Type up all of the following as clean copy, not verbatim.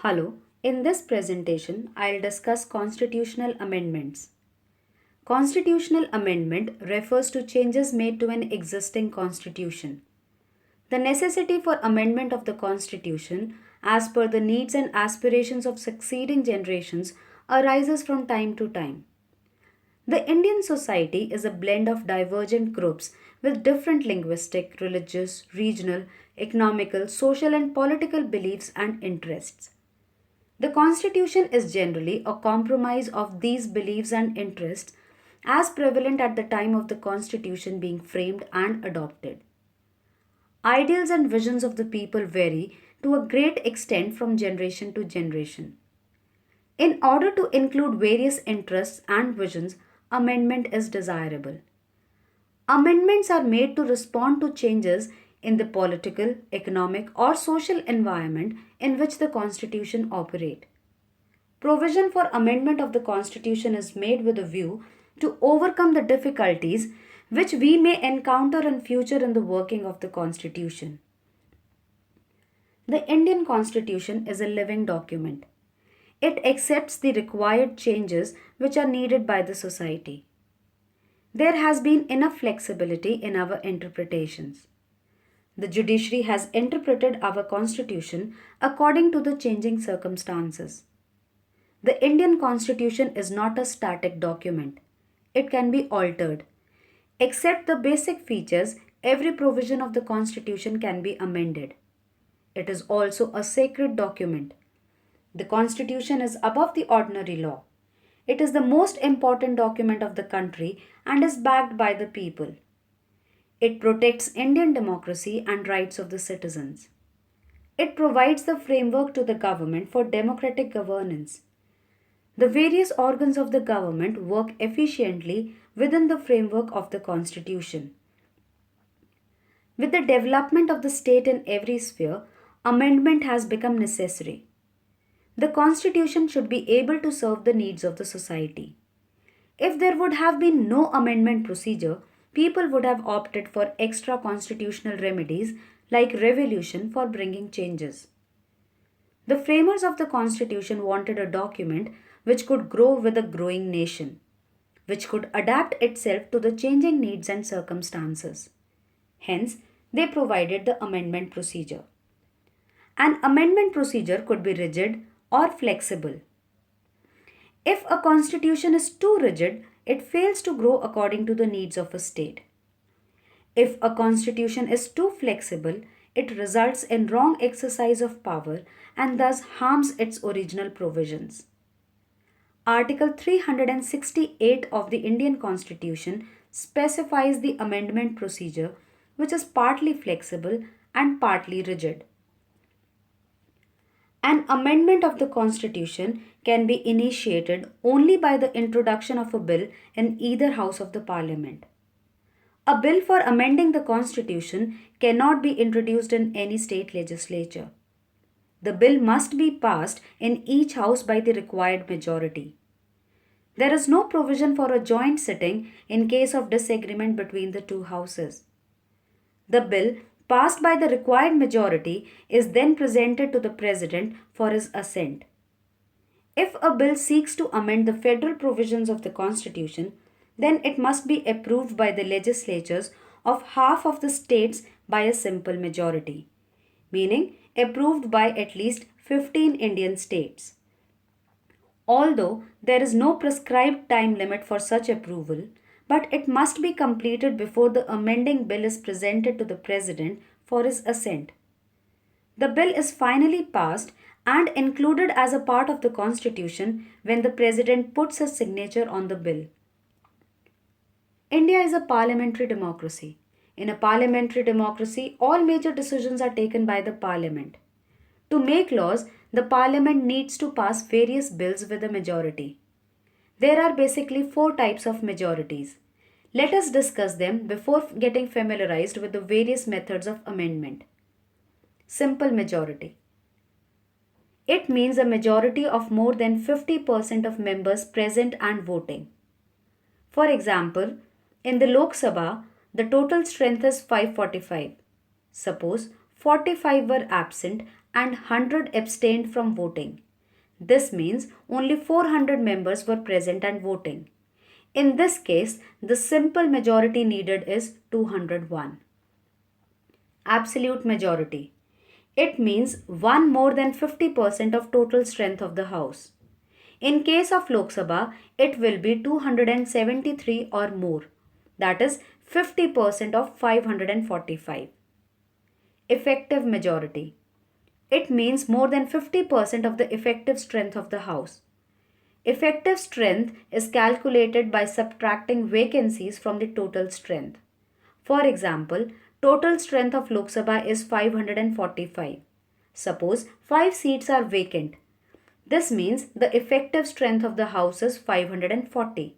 Hello, in this presentation, I'll discuss constitutional amendments. Constitutional amendment refers to changes made to an existing constitution. The necessity for amendment of the constitution, as per the needs and aspirations of succeeding generations, arises from time to time. The Indian society is a blend of divergent groups with different linguistic, religious, regional, economical, social, and political beliefs and interests. The Constitution is generally a compromise of these beliefs and interests as prevalent at the time of the Constitution being framed and adopted. Ideals and visions of the people vary to a great extent from generation to generation. In order to include various interests and visions, amendment is desirable. Amendments are made to respond to changes in the political, economic, or social environment in which the Constitution operates. Provision for amendment of the Constitution is made with a view to overcome the difficulties which we may encounter in future in the working of the Constitution. The Indian Constitution is a living document. It accepts the required changes which are needed by the society. There has been enough flexibility in our interpretations. The judiciary has interpreted our Constitution according to the changing circumstances. The Indian Constitution is not a static document. It can be altered. Except the basic features, every provision of the Constitution can be amended. It is also a sacred document. The Constitution is above the ordinary law. It is the most important document of the country and is backed by the people. It protects Indian democracy and rights of the citizens. It provides the framework to the government for democratic governance. The various organs of the government work efficiently within the framework of the Constitution. With the development of the state in every sphere, amendment has become necessary. The Constitution should be able to serve the needs of the society. If there would have been no amendment procedure, people would have opted for extra constitutional remedies like revolution for bringing changes. The framers of the Constitution wanted a document which could grow with a growing nation, which could adapt itself to the changing needs and circumstances. Hence, they provided the amendment procedure. An amendment procedure could be rigid or flexible. If a constitution is too rigid, it fails to grow according to the needs of a state. If a constitution is too flexible, it results in wrong exercise of power and thus harms its original provisions. Article 368 of the Indian Constitution specifies the amendment procedure, which is partly flexible and partly rigid. An amendment of the Constitution can be initiated only by the introduction of a bill in either house of the Parliament. A bill for amending the Constitution cannot be introduced in any state legislature. The bill must be passed in each house by the required majority. There is no provision for a joint sitting in case of disagreement between the two houses. The bill passed by the required majority is then presented to the President for his assent. If a bill seeks to amend the federal provisions of the Constitution, then it must be approved by the legislatures of half of the states by a simple majority, meaning approved by at least 15 Indian states. Although there is no prescribed time limit for such approval, but it must be completed before the amending bill is presented to the President for his assent. The bill is finally passed and included as a part of the Constitution when the President puts his signature on the bill. India is a parliamentary democracy. In a parliamentary democracy, all major decisions are taken by the Parliament. To make laws, the Parliament needs to pass various bills with a majority. There are basically four types of majorities. Let us discuss them before getting familiarized with the various methods of amendment. Simple majority. It means a majority of more than 50% of members present and voting. For example, in the Lok Sabha, the total strength is 545. Suppose 45 were absent and 100 abstained from voting. This means only 400 members were present and voting. In this case, the simple majority needed is 201. Absolute majority. It means one more than 50% of total strength of the House. In case of Lok Sabha, it will be 273 or more, that is 50% of 545. Effective majority. It means more than 50% of the effective strength of the House. Effective strength is calculated by subtracting vacancies from the total strength. For example, total strength of Lok Sabha is 545. Suppose 5 seats are vacant. This means the effective strength of the House is 540.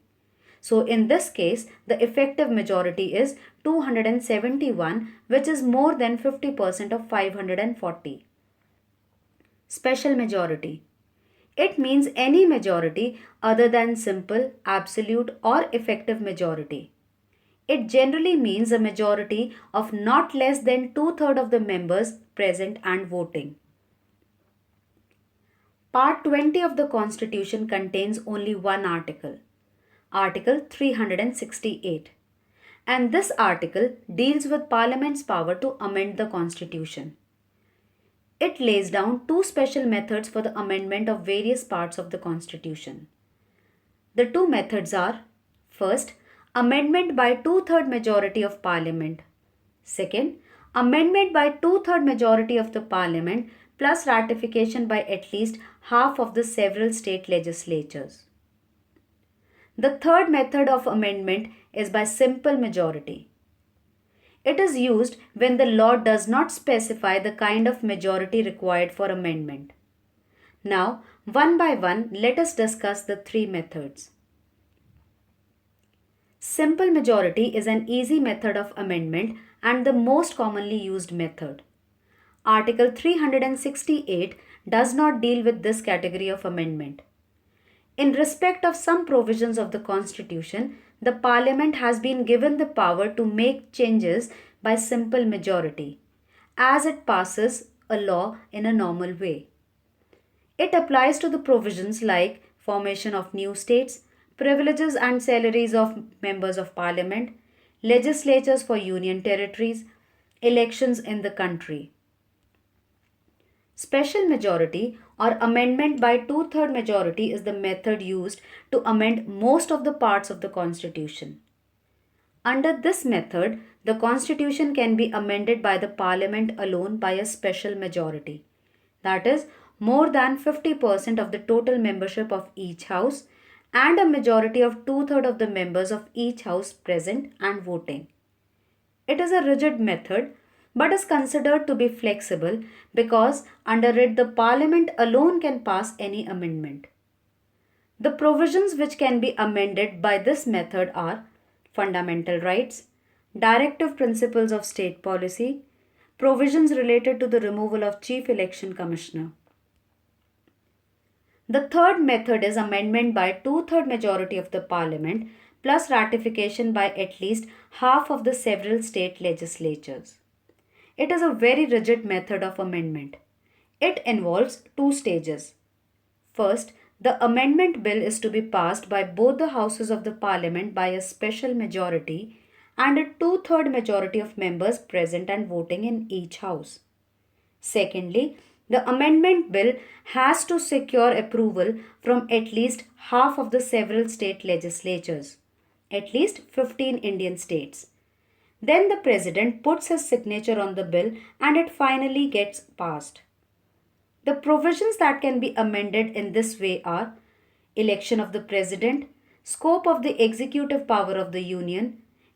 So in this case, the effective majority is 271, which is more than 50% of 540. Special majority. It means any majority other than simple, absolute or effective majority. It generally means a majority of not less than 2/3 of the members present and voting. Part 20 of the Constitution contains only one article, Article 368. And this article deals with Parliament's power to amend the Constitution. It lays down two special methods for the amendment of various parts of the Constitution. The two methods are: first, amendment by 2/3 majority of Parliament. Second, amendment by 2/3 majority of the Parliament plus ratification by at least half of the several state legislatures. The third method of amendment is by simple majority. It is used when the law does not specify the kind of majority required for amendment. Now, one by one, let us discuss the three methods. Simple majority is an easy method of amendment and the most commonly used method. Article 368 does not deal with this category of amendment. In respect of some provisions of the Constitution, the Parliament has been given the power to make changes by simple majority, as it passes a law in a normal way. It applies to the provisions like formation of new states, privileges and salaries of members of Parliament, legislatures for union territories, elections in the country. Special majority or amendment by 2/3 majority is the method used to amend most of the parts of the Constitution. Under this method, the Constitution can be amended by the Parliament alone by a special majority. That is, more than 50% of the total membership of each House and a majority of 2/3 of the members of each House present and voting. It is a rigid method but is considered to be flexible because under it the Parliament alone can pass any amendment. The provisions which can be amended by this method are fundamental rights, directive principles of state policy, provisions related to the removal of Chief Election Commissioner. The third method is amendment by 2/3 majority of the Parliament plus ratification by at least half of the several state legislatures. It is a very rigid method of amendment. It involves two stages. First, the amendment bill is to be passed by both the houses of the Parliament by a special majority and a 2/3 majority of members present and voting in each house. Secondly, the amendment bill has to secure approval from at least half of the several state legislatures, at least 15 Indian states. Then the President puts his signature on the bill and it finally gets passed. The provisions that can be amended in this way are election of the President, scope of the executive power of the Union,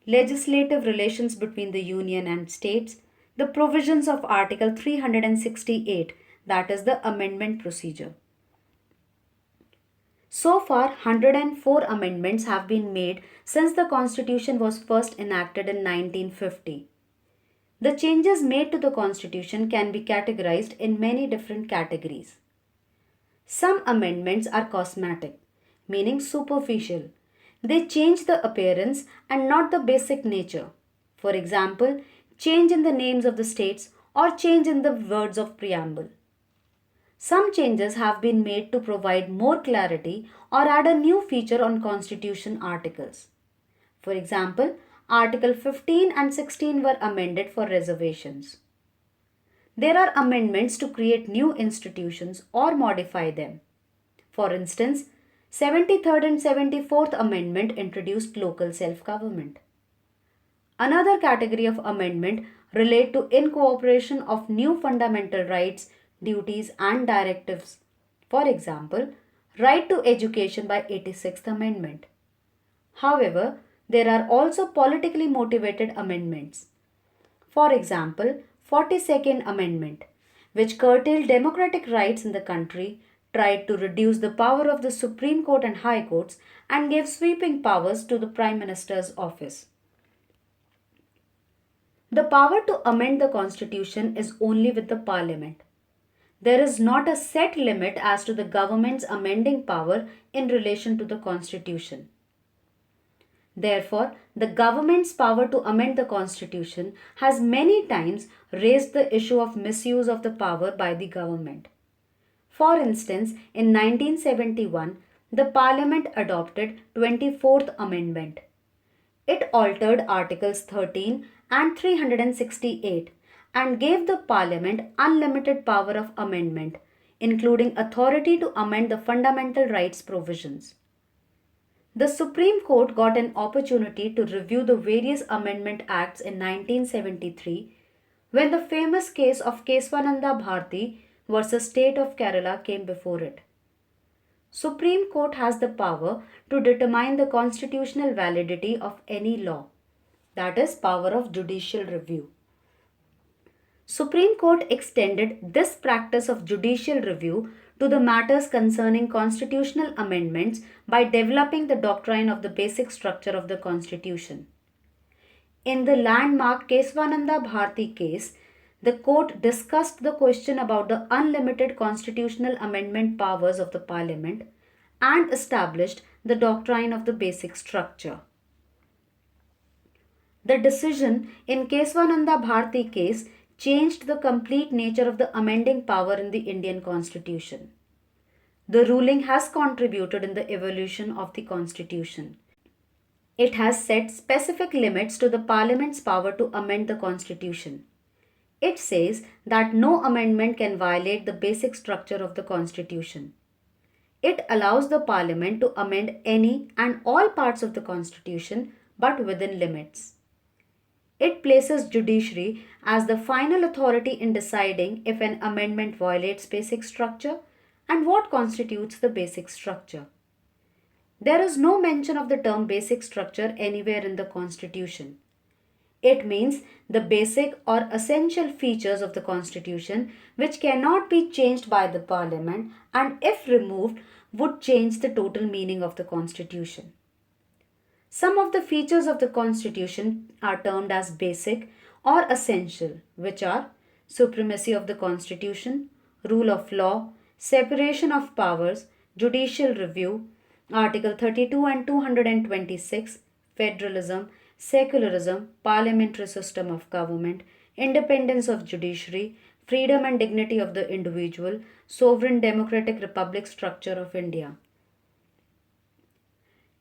legislative relations between the Union and states, the provisions of Article 368, that is the amendment procedure. So far, 104 amendments have been made since the Constitution was first enacted in 1950. The changes made to the Constitution can be categorized in many different categories. Some amendments are cosmetic, meaning superficial. They change the appearance and not the basic nature. For example, change in the names of the states or change in the words of preamble. Some changes have been made to provide more clarity or add a new feature on Constitution articles. For example, Article 15 and 16 were amended for reservations. There are amendments to create new institutions or modify them. For instance, 73rd and 74th Amendment introduced local self-government. Another category of amendment relate to incorporation of new fundamental rights, duties and directives. For example, right to education by 86th Amendment. However, there are also politically motivated amendments. For example, 42nd Amendment, which curtailed democratic rights in the country, tried to reduce the power of the Supreme Court and High Courts and gave sweeping powers to the Prime Minister's office. The power to amend the Constitution is only with the Parliament. There is not a set limit as to the government's amending power in relation to the Constitution. Therefore, the government's power to amend the Constitution has many times raised the issue of misuse of the power by the government. For instance, in 1971, the Parliament adopted 24th Amendment. It altered Articles 13 and 368 and gave the Parliament unlimited power of amendment, including authority to amend the fundamental rights provisions. The Supreme Court got an opportunity to review the various amendment acts in 1973 when the famous case of Keswananda Bharti versus State of Kerala came before it. Supreme Court has the power to determine the constitutional validity of any law, that is, power of judicial review. Supreme Court extended this practice of judicial review to the matters concerning constitutional amendments by developing the doctrine of the basic structure of the Constitution. In the landmark Keswananda Bharti case, the court discussed the question about the unlimited constitutional amendment powers of the Parliament and established the doctrine of the basic structure. The decision in Keswananda Bharti case changed the complete nature of the amending power in the Indian Constitution. The ruling has contributed in the evolution of the Constitution. It has set specific limits to the Parliament's power to amend the Constitution. It says that no amendment can violate the basic structure of the Constitution. It allows the Parliament to amend any and all parts of the Constitution but within limits. It places judiciary as the final authority in deciding if an amendment violates basic structure and what constitutes the basic structure. There is no mention of the term basic structure anywhere in the Constitution. It means the basic or essential features of the Constitution which cannot be changed by the Parliament and if removed would change the total meaning of the Constitution. Some of the features of the Constitution are termed as basic or essential, which are supremacy of the Constitution, rule of law, separation of powers, judicial review, Article 32 and 226, federalism, secularism, parliamentary system of government, independence of judiciary, freedom and dignity of the individual, sovereign democratic republic structure of India.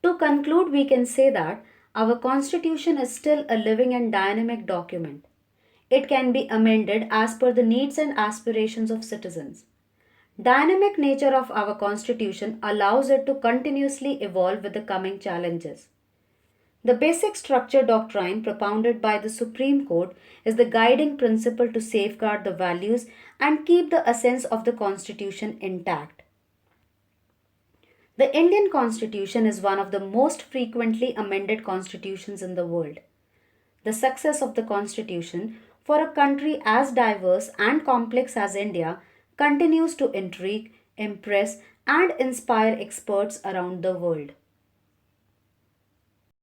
To conclude, we can say that our Constitution is still a living and dynamic document. It can be amended as per the needs and aspirations of citizens. Dynamic nature of our Constitution allows it to continuously evolve with the coming challenges. The basic structure doctrine propounded by the Supreme Court is the guiding principle to safeguard the values and keep the essence of the Constitution intact. The Indian Constitution is one of the most frequently amended constitutions in the world. The success of the Constitution for a country as diverse and complex as India continues to intrigue, impress, and inspire experts around the world.